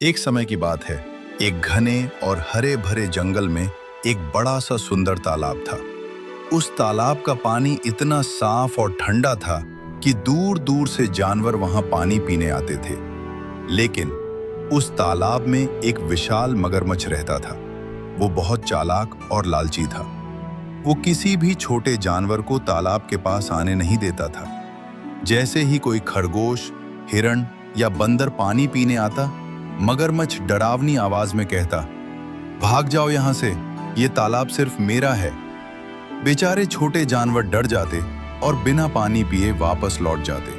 एक समय की बात है। एक घने और हरे भरे जंगल में एक बड़ा सा सुंदर तालाब था। उस तालाब का पानी इतना साफ और ठंडा था कि दूर दूर से जानवर वहां पानी पीने आते थे। लेकिन उस तालाब में एक विशाल मगरमच्छ रहता था। वो बहुत चालाक और लालची था। वो किसी भी छोटे जानवर को तालाब के पास आने नहीं देता था। जैसे ही कोई खरगोश, हिरण या बंदर पानी पीने आता, मगरमच्छ डरावनी आवाज में कहता, भाग जाओ यहां से, ये तालाब सिर्फ मेरा है। बेचारे छोटे जानवर डर जाते और बिना पानी पिए वापस लौट जाते।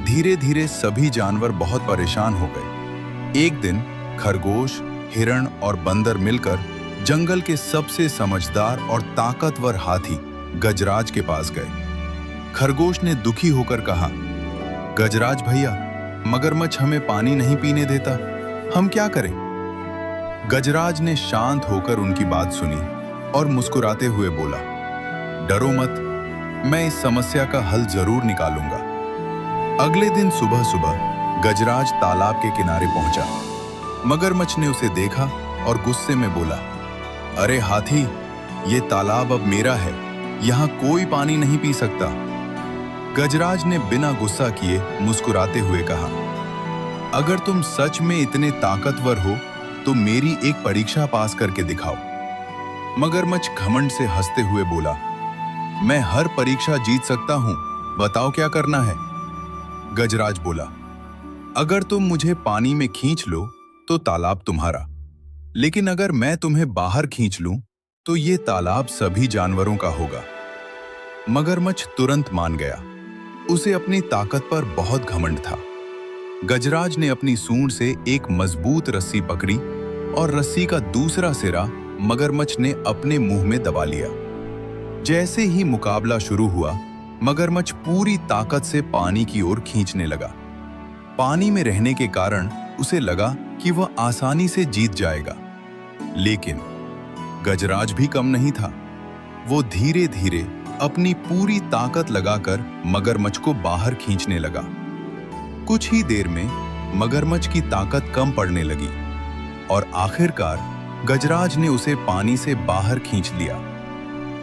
धीरे धीरे सभी जानवर बहुत परेशान हो गए। एक दिन खरगोश, हिरण और बंदर मिलकर जंगल के सबसे समझदार और ताकतवर हाथी गजराज के पास गए। खरगोश ने दुखी होकर कहा, गजराज भैया, मगरमच्छ हमें पानी नहीं पीने देता, हम क्या करें? गजराज ने शांत होकर उनकी बात सुनी और मुस्कुराते हुए बोला, डरो मत, मैं इस समस्या का हल जरूर निकालूंगा। अगले दिन सुबह सुबह गजराज तालाब के किनारे पहुंचा। मगरमच्छ ने उसे देखा और गुस्से में बोला, अरे हाथी, ये तालाब अब मेरा है, यहां कोई पानी नहीं पी सकता। गजराज ने बिना गुस्सा किए मुस्कुराते हुए कहा, अगर तुम सच में इतने ताकतवर हो तो मेरी एक परीक्षा पास करके दिखाओ। मगरमच्छ घमंड से हंसते हुए बोला, मैं हर परीक्षा जीत सकता हूं, बताओ क्या करना है? गजराज बोला, अगर तुम मुझे पानी में खींच लो तो तालाब तुम्हारा, लेकिन अगर मैं तुम्हें बाहर खींच लूं तो ये तालाब सभी जानवरों का होगा। मगरमच्छ तुरंत मान गया। उसे अपनी ताकत पर बहुत घमंड था। गजराज ने अपनी सूंड से एक मजबूत रस्सी पकड़ी और रस्सी का दूसरा सिरा मगरमच्छ ने अपने मुंह में दबा लिया। जैसे ही मुकाबला शुरू हुआ, मगरमच्छ पूरी ताकत से पानी की ओर खींचने लगा। पानी में रहने के कारण उसे लगा कि वह आसानी से जीत जाएगा। लेकिन गजराज भी कम नहीं था। वो धीरे धीरे अपनी पूरी ताकत लगाकर मगरमच्छ को बाहर खींचने लगा। कुछ ही देर में मगरमच्छ की ताकत कम पड़ने लगी और आखिरकार गजराज ने उसे पानी से बाहर खींच लिया।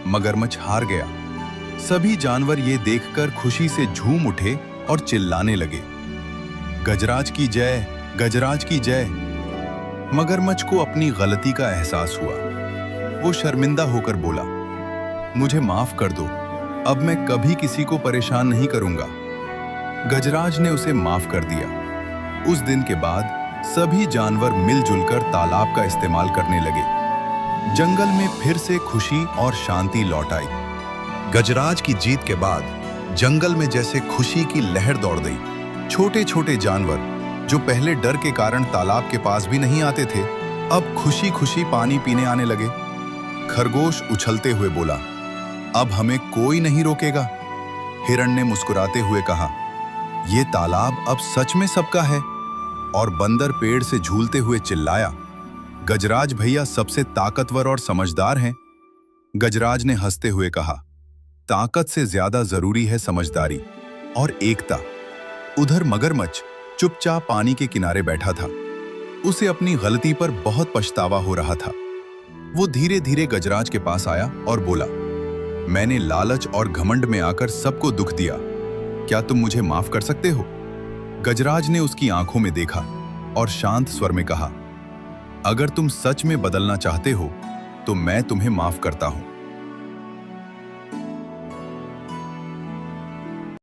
मगरमच्छ हार गया। सभी जानवर ये देखकर खुशी से झूम उठे और चिल्लाने लगे, गजराज की जय, गजराज की जय। मगरमच्छ को अपनी गलती का एहसास हुआ। वो शर्मिंदा होकर बोला, मुझे माफ कर दो, अब मैं कभी किसी को परेशान नहीं करूंगा। गजराज ने उसे माफ कर दिया। उस दिन के बाद सभी जानवर मिलजुल कर तालाब का इस्तेमाल करने लगे। जंगल में फिर से खुशी और शांति लौट आई। गजराज की जीत के बाद जंगल में जैसे खुशी की लहर दौड़ गई। छोटे छोटे जानवर जो पहले डर के कारण तालाब के पास भी नहीं आते थे, अब खुशी खुशी पानी पीने आने लगे। खरगोश उछलते हुए बोला, अब हमें कोई नहीं रोकेगा। हिरण ने मुस्कुराते हुए कहा, ये तालाब अब सच में सबका है। और बंदर पेड़ से झूलते हुए चिल्लाया, गजराज भैया सबसे ताकतवर और समझदार हैं। गजराज ने हंसते हुए कहा, ताकत से ज्यादा जरूरी है समझदारी और एकता। उधर मगरमच्छ चुपचाप पानी के किनारे बैठा था। उसे अपनी गलती पर बहुत पछतावा हो रहा था। वो धीरे धीरे गजराज के पास आया और बोला, मैंने लालच और घमंड में आकर सबको दुख दिया, क्या तुम मुझे माफ कर सकते हो? गजराज ने उसकी आंखों में देखा और शांत स्वर में कहा, अगर तुम सच में बदलना चाहते हो तो मैं तुम्हें माफ करता हूं।